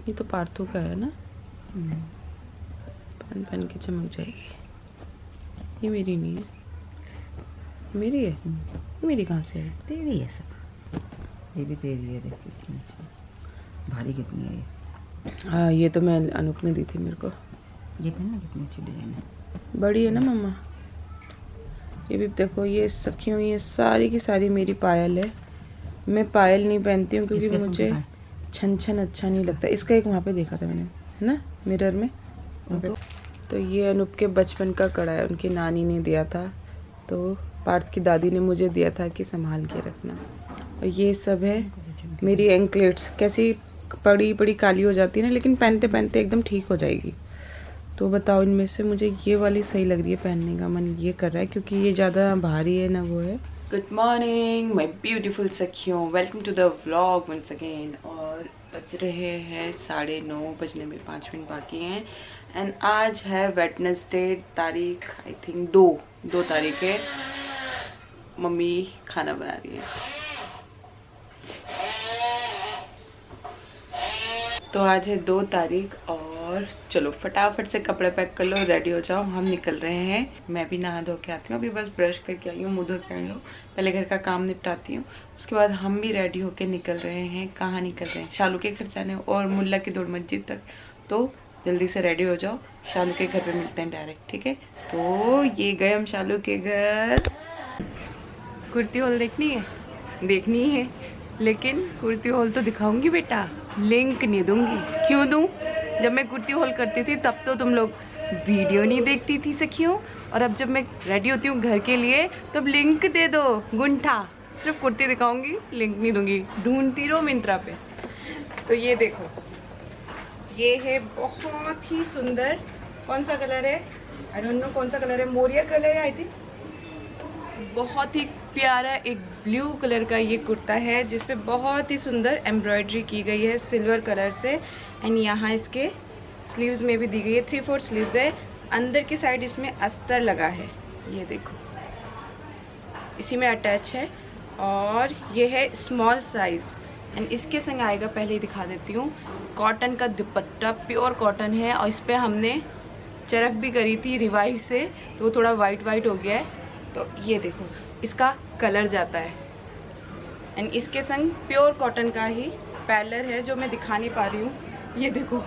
ये तो पार्थू का है ना। पहन पहन के चमक जाएगी। ये मेरी नहीं है, मेरी है। मेरी कहाँ से है? तेरी है सब, ये भी तेरी है। देख कितनी अच्छी, भारी कितनी है ये। हाँ ये तो मैं अनूप ने दी थी मेरे को। ये पहनना, कितनी अच्छी डिजाइन है। बड़ी है ना मम्मा। ये भी देखो, ये सखियों ये सारी की सारी मेरी पायल है। मैं पायल नहीं पहनती हूँ क्योंकि मुझे छन छन अच्छा नहीं लगता। इसका एक वहाँ पे देखा था मैंने, है ना, मिरर में वहाँ पे। तो ये अनूप के बचपन का कड़ा है, उनकी नानी ने दिया था, तो पार्थ की दादी ने मुझे दिया था कि संभाल के रखना। और ये सब है मेरी एंकलेट्स। कैसी बड़ी बड़ी काली हो जाती है ना, लेकिन पहनते पहनते एकदम ठीक हो जाएगी। तो बताओ इनमें से मुझे ये वाली सही लग रही है, पहनने का मन ये कर रहा है क्योंकि ये ज़्यादा भारी है ना वो है। गुड मॉर्निंग माय ब्यूटीफुल सखियों, welcome to the vlog once again. और बज रहे हैं 9:30, बजने में 5 मिनट बाकी हैं। एंड आज है वेडनेसडे, तारीख आई थिंक 2 तारीख है। मम्मी खाना बना रही है। तो आज है 2 तारीख और चलो फटाफट से कपड़े पैक कर लो, रेडी हो जाओ, हम निकल रहे हैं। मैं भी नहा धो के आती हूँ, अभी बस ब्रश करके आई हूँ, मुँह धो के आई हूँ, पहले घर का काम निपटाती हूँ, उसके बाद हम भी रेडी होके निकल रहे हैं। कहाँ निकल रहे हैं? शालू के घर जाने और मुल्ला की दौड़ मस्जिद तक। तो जल्दी से रेडी हो जाओ, शालू के घर पर मिलते हैं डायरेक्ट, ठीक है? तो ये गए हम शालू के घर। कुर्ती हॉल देखनी है, लेकिन कुर्ती हॉल तो दिखाऊंगी बेटा, लिंक नहीं दूंगी। क्यों दूं? जब मैं कुर्ती हॉल करती थी तब तो तुम लोग वीडियो नहीं देखती थी सखियों, और अब जब मैं रेडी होती हूँ घर के लिए तब लिंक दे दो गुंठा। सिर्फ कुर्ती दिखाऊंगी, लिंक नहीं दूंगी, ढूंढती रहो मिंत्रा पे। तो ये देखो, ये है बहुत ही सुंदर। कौन सा कलर है? आई डोंट नो कौन सा कलर है, मोरिया कलर है आई थिंक। बहुत ही प्यारा एक ब्लू कलर का ये कुर्ता है जिसपे बहुत ही सुंदर एम्ब्रॉयडरी की गई है सिल्वर कलर से। एंड यहाँ इसके स्लीव्स में भी दी गई है, 3/4 स्लीव्स है। अंदर की साइड इसमें अस्तर लगा है, ये देखो, इसी में अटैच है। और ये है स्मॉल साइज। एंड इसके संग आएगा, पहले ही दिखा देती हूँ, कॉटन का दुपट्टा, प्योर कॉटन है। और इस पर हमने चरक भी करी थी रिवाइव से, तो वो थोड़ा वाइट वाइट हो गया है। तो ये देखो, इसका कलर जाता है। एंड इसके संग प्योर कॉटन का ही पैलर है जो मैं दिखा नहीं पा रही हूँ, ये देखो।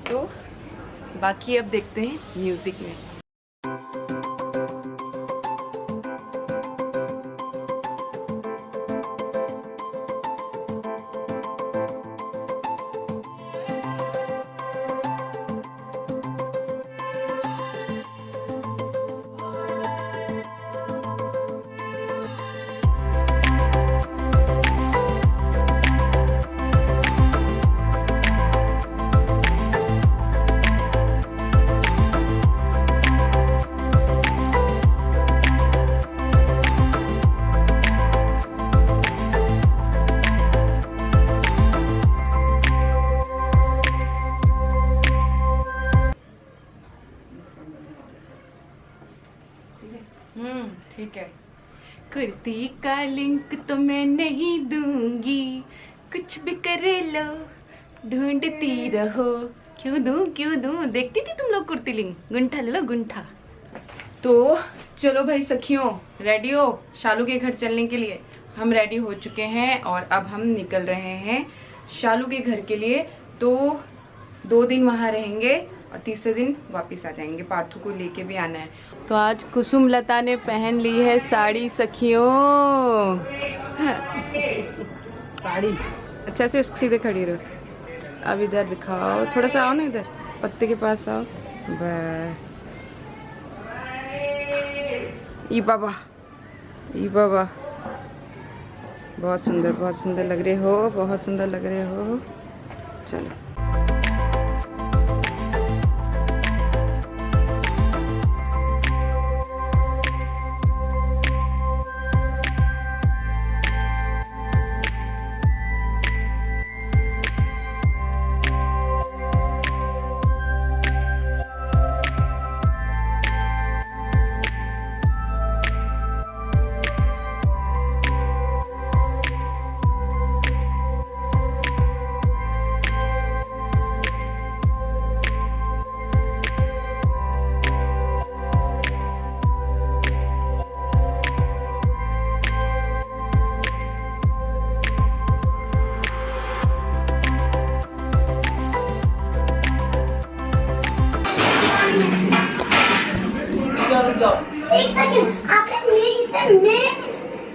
तो बाकी अब देखते हैं म्यूजिक में। ठीक है। कुर्ती का लिंक तो मैं नहीं दूंगी, कुछ भी कर लो, ढूंढती रहो। क्यों दूं? देखती थी तुम लोग कुर्ती लिंक? गुंठा ले लो, गुंठा। तो चलो भाई सखियों, रेडी हो शालू के घर चलने के लिए? हम रेडी हो चुके हैं और अब हम निकल रहे हैं शालू के घर के लिए। तो 2 दिन वहाँ रहेंगे और तीसरे दिन वापस आ जाएंगे। पार्थू को लेके भी आना है। तो आज कुसुम लता ने पहन ली है साड़ी सखियों। साड़ी अच्छा से सीधे खड़ी रहो। अब इधर दिखाओ, थोड़ा सा आओ ना, इधर पत्ते के पास आओ। ई बाबा बहुत सुंदर लग रहे हो, बहुत सुंदर लग रहे हो। चलो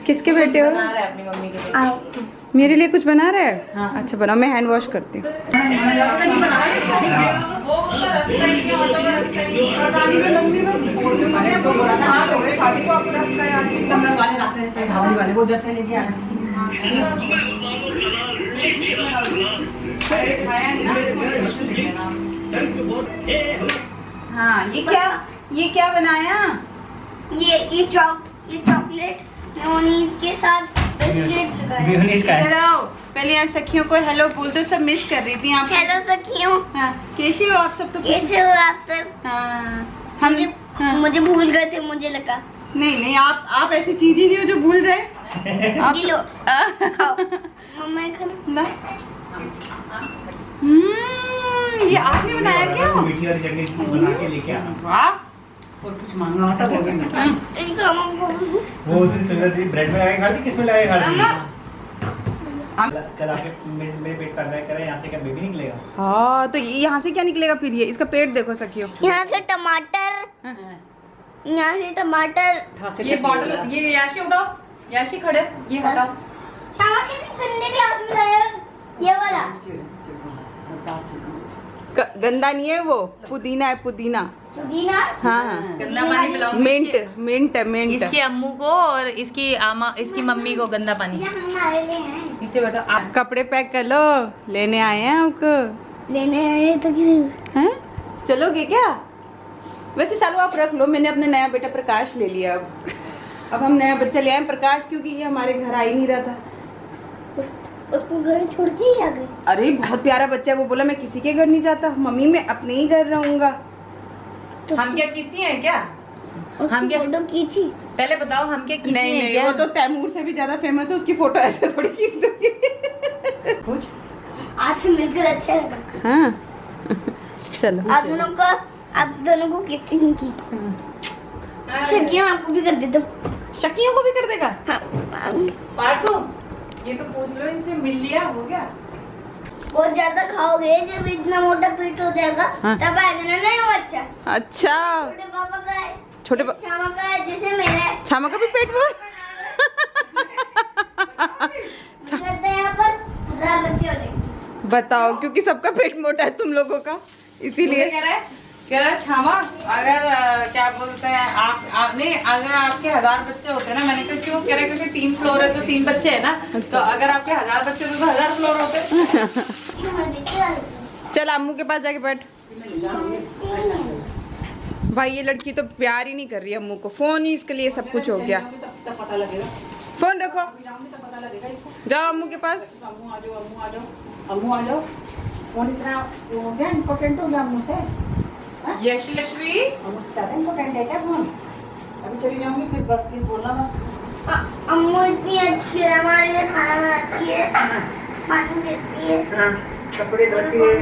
किसके बेटे हो? बना रहा है अपनी मम्मी के लिए। मेरे लिए कुछ बना रहा है? हाँ। अच्छा बनाओ, मैं हैंड वॉश करती हूँ। हाँ ये क्या बनाया? ये चॉकलेट मेयोनीज के साथ बिस्किट लगाए। इधर आओ, पहले यहाँ सखियों को हेलो बोल दो, सब मिस कर रही थी आप। हेलो सखियों, हाँ कैसे हो आप सब? तो कैसे हो आप सब? हाँ हम हाँ। मुझे भूल गए थे, मुझे लगा। नहीं आप ऐसी चीज ही नहीं हो जो भूल जाए। आप ये लो खाओ। मम्मा खाना ना। ये आपने बनाया क्या? मीठी वाली चटनी बना के लेके आना। वाह, और कुछ मांगा होता वो भी मिलता। इनका मम्मा वो उस दिन सुंदर थी, ब्रेड में लगा के खाती, किस में लगा के खाती? कल आके मेरे पेट पर अटैक करा, यहाँ से क्या बेबी निकलेगा? हाँ तो यहाँ से क्या निकलेगा फिर? ये इसका पेट देखो सखियो। यहाँ से टमाटर, यहाँ से टमाटर। ये बॉटल, ये याशी उठाओ, याशी खड़े, ये हटाओ। शामा के गंदे के हाथ में लाया ये वाला। गंदा नहीं है वो, पुदीना है, पुदीना। पुदीना? हाँ गंदा पानी पिलाओ। मिंट है मिंट। इसकी अम्मू को और इसकी मम्मी को गंदा पानी। ये हमारे लिए हैं। नीचे बैठो आप। कपड़े पैक कर लो, लेने आए हैं आपको। लेने आए तो किसी हैं? चलोगे क्या? वैसे चलो आप रख लो, मैंने अपना नया बेटा प्रकाश ले लिया। अब हम नया बच्चा ले आए प्रकाश, क्योंकि ये हमारे घर आ ही नहीं रहा था। उसको घर छोड़ के ही आ गए। अरे बहुत प्यारा बच्चा है, वो बोला मैं किसी के घर नहीं जाता मम्मी, मैं अपने ही घर रहूंगा। हम क्या किसी हैं क्या? हम क्या फोटो खींची? पहले बताओ, हम क्या किसी नहीं हैं नहीं, क्या? वो तो तैमूर से भी ज्यादा फेमस है, उसकी फोटो ऐसे थोड़ी खींच दूंगी। कुछ आज से मिलकर अच्छा लगा। हाँ चलो आप दोनों को किसी नहीं की। शकियों आपको भी कर देता हूँ। शकियों को भी कर देगा? हाँ। पार्टू, ये तो पूछ लो इनसे, मिल लिया हो गया? बहुत ज्यादा खाओगे, जब इतना मोटा पेट हो जाएगा हाँ। तब आएगा ना नया बच्चा। अच्छा छोटे पापा का है, छोटे छामा का है, जैसे मेरा है। छामा का भी पेट भर। करते हैं यहाँ पर 1000 बच्चे हो जाएंगे। बताओ, क्योंकि सबका पेट मोटा है तुम लोगों का, इसीलिए। कह रहा है छामा, अगर क्या बोलते हैं आप नहीं, अगर आपके 1000 बच्चे होते ना, मैंने कहा क्यों? कह रहे क्योंकि 3 फ्लोर है तो 3 बच्चे है ना, तो अगर आपके 1000 बच्चे होते तो 1000 फ्लोर होते। चल अम्मू के पास जाके बैठ। भाई ये लड़की तो प्यार ही नहीं कर रही अम्मू को, फोन ही इसके लिए सब कुछ हो गया। फोन रखो, जाओ अम्मू के पास। अम्मू आ जाओ। फोन इतना हो गया, इम्पोर्टेंट हो गया अम्मू से। यश लक्ष्मी, अम्मू से ज्यादा इम्पोर्टेंट है क्या फोन? अभी चली जाऊंगी, फिर बस प्लीज बोलना मत। अम्मू इतनी अच्छी है, हमारे लिए खाना बनाती है, पानी देती है, कपड़े धोती है,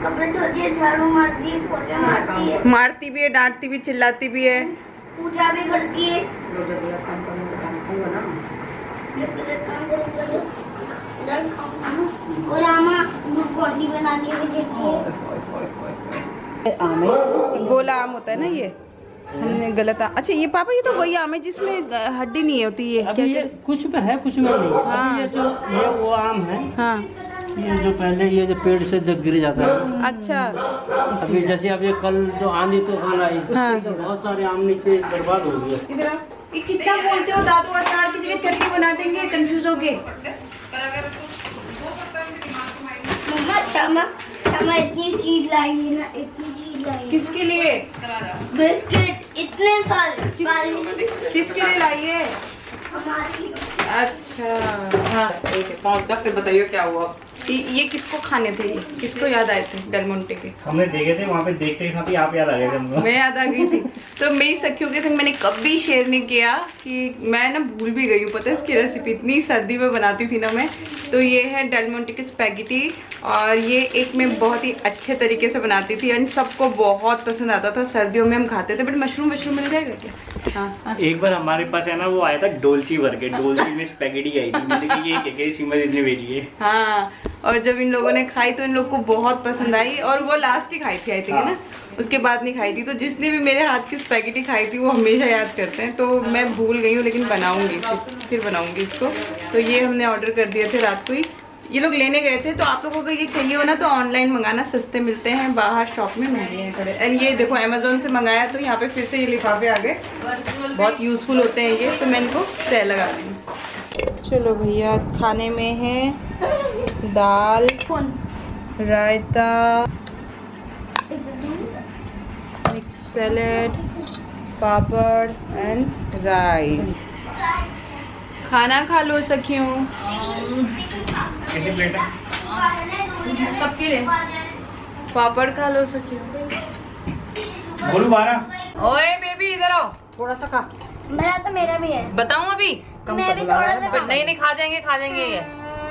कपड़े धोती है, झाड़ू मारती है, पोछा मारती है, मारती भी है, डांटती भी, चिल्लाती भी है। पूजा भी करती है। काम करने का काम होगा ना। और आमा गुड़गोटी बनाने भी देती है। आम है। गोला आम होता है ना ये, हमने गलत अच्छा ये पापा, ये तो वही आम है जिसमें हड्डी नहीं होती। ये क्या अभी ये कहते? कुछ में है, कुछ में नहीं। हाँ। अभी ये वो आम है, हाँ ये जो पहले ये जो पेड़ से जब गिर जाता है। अच्छा अभी जैसे अब ये कल जो आंधी तूफान आई, हाँ। तो बहुत सारे आम नीचे बर्बाद हो गए। इधर आओ। ये कितना बोलते हो दादू, अचार की जगह चटनी बना देंगे, कंफ्यूज हो गए। मम्मा क्षमा इतनी चीज लाई है ना, इतनी चीज लाई है। किसके लिए? बिस्किट इतने सारे काले किसके लिए लाई है? हमारी। अच्छा हाँ ठीक है, पहुँच जा, फिर बताइए क्या हुआ। ये किसको खाने थे? ये किसको याद आए थे डेल मोंटे के? हमने देखे थे वहाँ पे, देखते ही साथ ही आप याद आ गए थे हमको। मैं याद आ गई थी। तो मेरी सखियों के संग मैंने कभी शेयर नहीं किया कि मैं ना भूल भी गई हूँ, पता है इसकी रेसिपी, इतनी सर्दी में बनाती थी ना मैं। तो ये है डेल मोंटे की स्पैगेटी, और ये एक मैं बहुत ही अच्छे तरीके से बनाती थी एंड सबको बहुत पसंद आता था। सर्दियों में हम खाते थे, बट मशरूम मिल जाएगा क्या? हाँ। एक बार हमारे पास है ना वो आया था डोलची वर्क, डोलची में स्पैगेटी आई थी, मैंने कहा ये क्या सीमा दीदी ने भेजी है। हाँ, और जब इन लोगों ने खाई तो इन लोग को बहुत पसंद आई, और वो लास्ट ही खाई थी आई थिंक है ना, उसके बाद नहीं खाई थी। तो जिसने भी मेरे हाथ की स्पैगेटी खाई थी वो हमेशा याद करते हैं। तो मैं भूल गई हूँ, लेकिन बनाऊंगी, फिर बनाऊंगी इसको। तो ये हमने ऑर्डर कर दिए थे रात को ही, ये लोग लेने गए थे। तो आप लोगों को ये चाहिए हो ना तो ऑनलाइन मंगाना, सस्ते मिलते हैं, बाहर शॉप में महंगे हैं थोड़े। एंड ये देखो अमेजोन से मंगाया, तो यहाँ पे फिर से ये लिफाफे आ गए, बहुत यूज़फुल होते हैं ये। तो मैं इनको तय लगा दी हूँ। चलो भैया, खाने में है dal, raita, mix salad, papad and rice. खाना खा लो सखियों। कितनी प्लेट है? सबके लिए पापड़ खा लो सखियों। बोलू 12। ओए बेबी इधर आओ, थोड़ा सा खा। मेरा भी है। बताऊं अभी? मैं भी थोड़ा सा नहीं खा जाएंगे ये,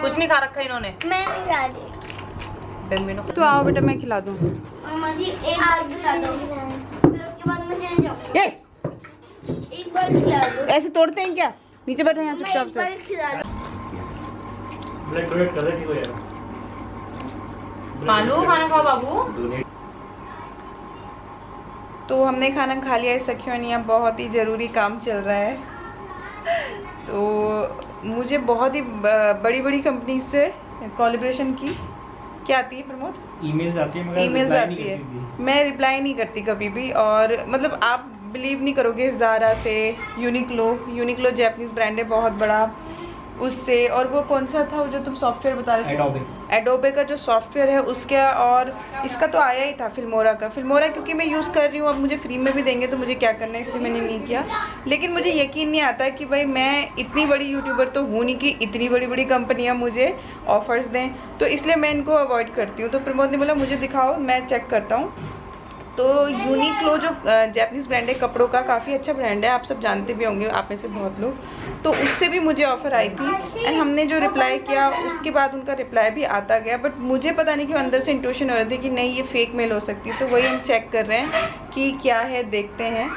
कुछ नहीं खा रखा इन्होंने। मैं नहीं खा रही। तो आओ बेटा, मैं खिला दूँ। मामा जी एक बार खिला दो, फिर उसके बाद मैं चले जाऊँ। एक बार खिला दो। ऐसे तोड़ते हैं क्या? नीचे बैठो यहाँ चुपचाप से। एक बार खिला दो। ब्लड डोनेट कर दे, ठीक हो जाएगा। पालू खाना खाओ बाबू। तो हमने खाना खा लिया है सखियों, यहाँ बहुत ही ज़रूरी काम चल रहा है। तो मुझे बहुत ही बड़ी बड़ी कंपनी से कोलैबोरेशन की क्या आती है प्रमोद? ईमेल्स आती है, मगर ईमेल्स reply आती नहीं है, करती। मैं रिप्लाई नहीं करती कभी भी। और मतलब आप बिलीव नहीं करोगे, ज़ारा से, यूनिक्लो जापानीज़ ब्रांड है बहुत बड़ा, उससे, और वो कौन सा था वो जो तुम सॉफ्टवेयर बता रहे थे? एडोबे का जो सॉफ्टवेयर है उसका, और इसका तो आया ही था फिल्मोरा का। फिल्मोरा क्योंकि मैं यूज़ कर रही हूँ, अब मुझे फ्री में भी देंगे तो मुझे क्या करना है, इसलिए मैंने नहीं किया। लेकिन मुझे यकीन नहीं आता कि भाई मैं इतनी बड़ी यूट्यूबर तो हूँ नहीं कि इतनी बड़ी बड़ी कंपनियाँ मुझे ऑफर्स दें, तो इसलिए मैं इनको अवॉइड करती हूँ। तो प्रमोद ने बोला मुझे दिखाओ, मैं चेक करता हूँ। तो यूनिक्लो जो जापानीज़ ब्रांड है कपड़ों का, काफ़ी अच्छा ब्रांड है, आप सब जानते भी होंगे, आप में से बहुत लोग। तो उससे भी मुझे ऑफ़र आई थी, एंड हमने जो रिप्लाई किया उसके बाद उनका रिप्लाई भी आता गया। बट मुझे पता नहीं क्यों अंदर से इंट्यूशन हो रही थी कि नहीं ये फेक मेल हो सकती है। तो वही हम चेक कर रहे हैं कि क्या है, देखते हैं।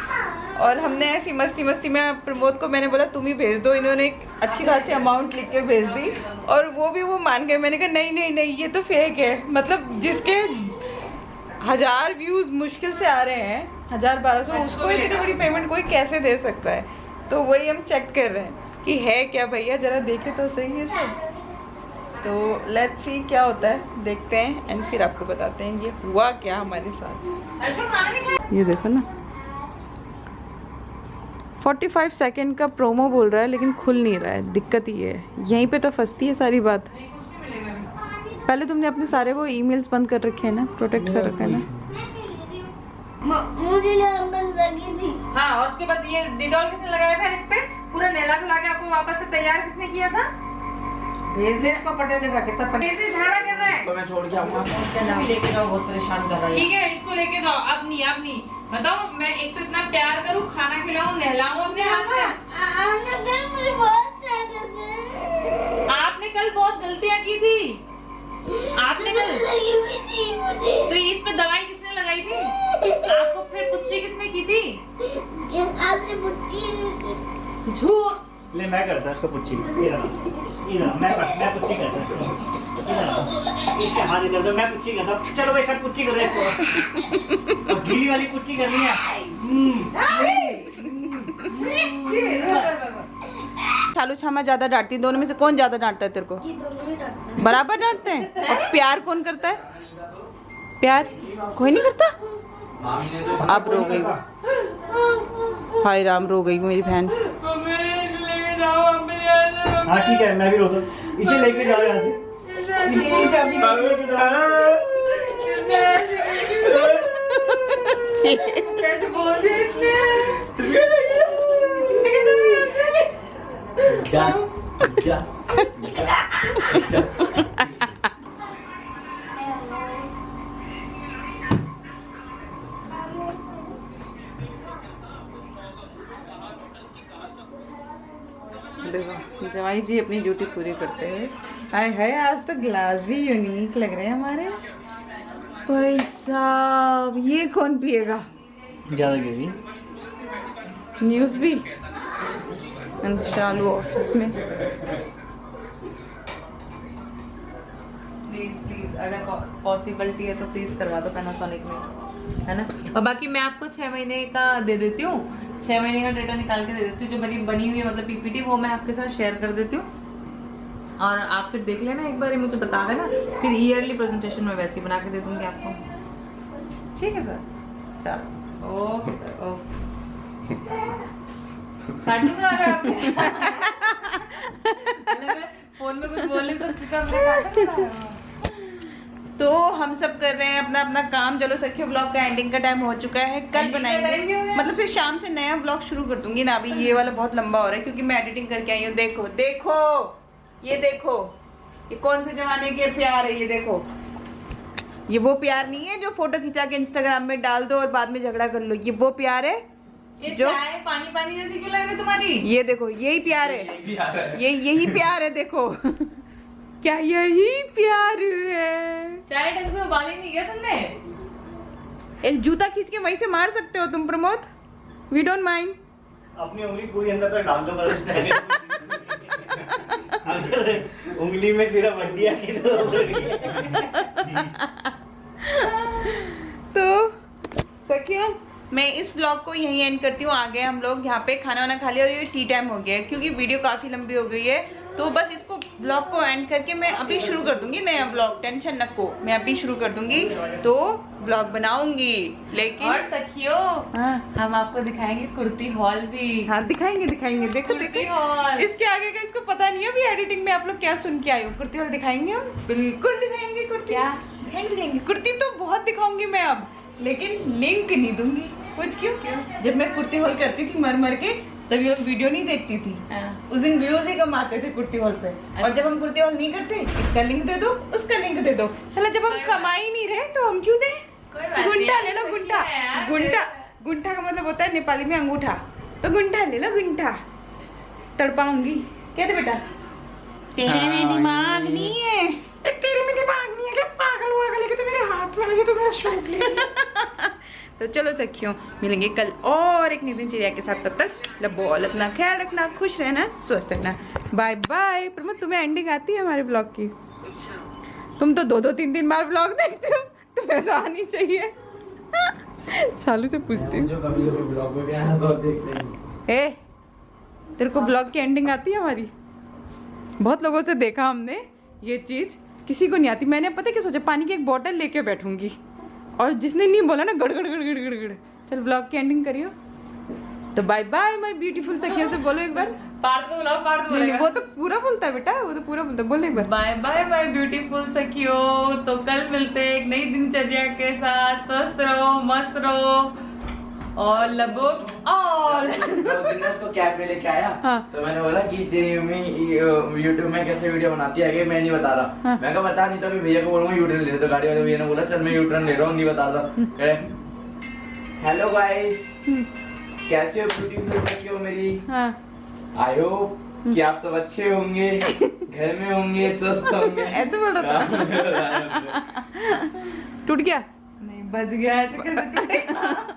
और हमने ऐसी मस्ती में प्रमोद को मैंने बोला तुम ही भेज दो, इन्होंने एक अच्छी खासी अमाउंट लिख के भेज दी, और वो मान गए। मैंने कहा नहीं ये तो फेक है, मतलब जिसके 1000 व्यूज़ मुश्किल से आ रहे हैं, 1000-1200, उसको इतनी बड़ी पेमेंट कोई कैसे दे सकता है? तो वही हम चेक कर रहे हैं कि है क्या भैया, ज़रा देखे तो सही है सब। तो लेट्स सी क्या होता है, देखते हैं एंड फिर आपको बताते हैं ये हुआ क्या हमारे साथ। ये देखो ना, 45 सेकंड का प्रोमो बोल रहा है लेकिन खुल नहीं रहा है, दिक्कत ये है, यहीं पे तो फंसती है सारी बात। पहले तुमने अपने सारे वो ईमेल्स बंद कर रखे हैं ना, प्रोटेक्ट कर रखा है ना। मुझे लगी थी। हाँ, और उसके बाद ये डिटॉल किसने लगाया था इस पे? पूरा नहला धुला के आपको वापस से तैयार किसने किया था? इसको पटेल लगा के तब कैसे झाड़ा कर रहा है? तो मैं छोड़ के आऊंगा, क्या लेके जाओ, बहुत परेशान कर रहा है। ठीक है, इसको लेके जाओ। अब नहीं बताओ, मैं एक तो इतना प्यार करूँ, खाना खिलाऊं, नहलाऊं अपने हाथ से। मुझे बहुत डर है। आपने कल बहुत गलतियाँ की थी, आपने कल लगी हुई थी मुझे। तो इस पे दवाई किसने लगाई थी? आपको फिर पुच्ची किसने की थी? आपने पुच्ची। झूठ। ले मैं करता इसको पुच्ची, मैं पुच्ची करता इसको, इसके हाथ इधर दो, मैं पुच्ची करता। चलो भाई सब पुच्ची करो इसको, गीली वाली पुच्ची करनी है। चालू छामा ज्यादा डांटती, दोनों में से कौन ज्यादा डांटता है तेरे को? बराबर डांटते हैं। और प्यार कौन करता है? प्यार कोई नहीं करता। अब रो गई वो, हाय राम, रो गई मेरी बहन। हाँ ठीक है, मैं भी रोता हूँ, इसे लेके जाओ यहाँ से, इसे अभी लेके जाओ। कैसे बोल दिया इसने? जा जा जा। देखो जवाई जी अपनी ड्यूटी पूरी करते हैं। हाय हाय, आज तो ग्लास भी यूनिक लग रहे हैं हमारे। भाई साहब ये कौन पिएगा? ज़्यादा गिरी न्यूज़ भी चालू ऑफिस में। प्लीज अगर पॉसिबिलिटी है तो प्लीज करवा दो पैनासोनिक में, है ना। और बाकी मैं आपको 6 महीने का दे देती हूँ, 6 महीने का डेटा निकाल के दे देती हूँ, जो मेरी बनी हुई है मतलब पीपीटी, वो मैं आपके साथ शेयर कर देती हूँ और आप फिर देख लेना एक बार, मुझे बता देना, फिर ईयरली प्रेजेंटेशन में वैसे ही बना के दे दूंगी आपको। ठीक है सर, चलो ओके सर। ओके कार्टून बना रहे हैं आप? फोन में कुछ बोल नहीं सकती तो हमने कार्टून बनाया। तो हम सब कर रहे हैं अपना अपना काम। चलो सखियो, ब्लॉग का एंडिंग का टाइम हो चुका है, कल बनाएंगे, मतलब फिर शाम से नया ब्लॉग शुरू कर दूंगी ना। अभी ये वाला बहुत लंबा हो रहा है क्योंकि मैं एडिटिंग करके आई हूँ। देखो देखो ये देखो, ये कौन से जमाने के प्यार है, ये देखो। ये वो प्यार नहीं है जो फोटो खिंचा के इंस्टाग्राम में डाल दो और बाद में झगड़ा कर लो, ये वो प्यार है जो पानी पानी जैसी क्यों लग रही तुम्हारी। ये देखो, यही प्यार है, यही प्यार है। देखो क्या यही प्यार है। चाय ढंग से उबाल ही नहीं किया तुमने। एक जूता खींच के वहीं से मार सकते हो तुम प्रमोद, वी डोंट माइंड। अपनी उंगली पूरी अंदर तक डाल दो, अगर उंगली में सिर्फ हड्डी आई तो सखियों, मैं इस ब्लॉग को यहीं एंड करती हूँ। आ गए हम लोग यहाँ पे, खाना वाना खा लिया और ये टी टाइम हो गया है क्योंकि वीडियो काफ़ी लंबी हो गई है। तो बस इसको ब्लॉग को एंड करके मैं अभी शुरू कर दूंगी नया ब्लॉग, टेंशन नको, मैं अभी शुरू कर दूंगी तो ब्लॉग बनाऊंगी। लेकिन और सखियो, हम आपको दिखाएंगे कुर्ती हॉल भी। हाँ दिखाएंगे दिखाएंगे, देखो देखो इसके आगे का इसको पता नहीं है अभी एडिटिंग में आप लोग क्या सुन के आए हो। कुर्ती हॉल दिखाएंगे हम, बिल्कुल दिखाएंगे कुर्ती। क्या दिखाएंगे? कुर्ती तो बहुत दिखाऊंगी मैं अब, लेकिन लिंक नहीं दूंगी। कुछ क्यों? जब मैं कुर्ती हॉल करती थी मर मर के, तभी लोग वीडियो नहीं देखती थी। उस दिन व्यूज ही कम आते थे कुर्ती हॉल पे। और जब हम कुर्ती हॉल नहीं करते, इसका लिंक दे दो, उसका लिंक दे दो। चलो जब हम कमा ही नहीं रहे तो हम क्यों दें? गुंठा ले लो, गुंठा। गुंठा, गुंठा का मतलब होता है नेपाली में अंगूठा, तो गुंठा ले लो, गुंठा। तड़पाऊंगी क्या थे बेटा? तेरे में दिमाग नहीं है, तेरे में दिमाग नहीं है क्या? पागल वागल है कि तो मेरे हाथ में लगे तो मेरा शूट ले। तो चलो सखियों, मिलेंगे कल और एक नई दिनचर्या के साथ। तब तक लबो ऑल अपना ख्याल रखना, खुश रहना, स्वस्थ रहना। Bye bye. प्रमोद तुम्हें एंडिंग आती है हमारे ब्लॉग की? तुम तो 2-2 3-3 बार ब्लॉग देखते हो, तुम्हें तो आनी चाहिए। चालू से पूछती हूँ, ए तेरे को ब्लॉग की एंडिंग आती है हमारी? बहुत लोगों से देखा हमने ये चीज, किसी को नहीं आती। मैंने पता क्या सोचा, पानी की एक बोतल लेके बैठूंगी और जिसने नहीं बोला ना गड़ गड़ गड़ गड़ गड़ गड़। चल ब्लॉग की एंडिंग करियो। तो बाय बाय माय ब्यूटीफुल सखियों से बोलो एक बार। पार्ट को बुलाओ, पार्ट को। वो तो पूरा बोलता है बेटा, वो तो पूरा बोलता है। बोलो एक बार। बाय बाय माय ब्यूटीफुल सखियों। तो कल मिलते हैं एक नई दिनचर्या के साथ। स्वस्थ रहो, मस्त रहो और लबो ऑल। उसको कैब में लेके आया। हाँ। तो मैंने बोला कि तेरी मम्मी यूट्यूब में कैसे वीडियो बनाती है, मैं नहीं बता रहा। हाँ। मैं कहा बता नहीं तो अभी भैया को बोलूंगा यूटर्न ले। तो गाड़ी वाले भैया ने बोला चल मैं यूटर्न ले रहा हूँ, नहीं बता रहा। हेलो गाइस, कैसे हो ब्यूटीफुल सखियों मेरी? हाँ। आई होप कि आप सब अच्छे होंगे, घर में होंगे, स्वस्थ होंगे। ऐसे बोल रहा था। टूट गया? नहीं, बच गया। ऐसे कैसे टूटेगा?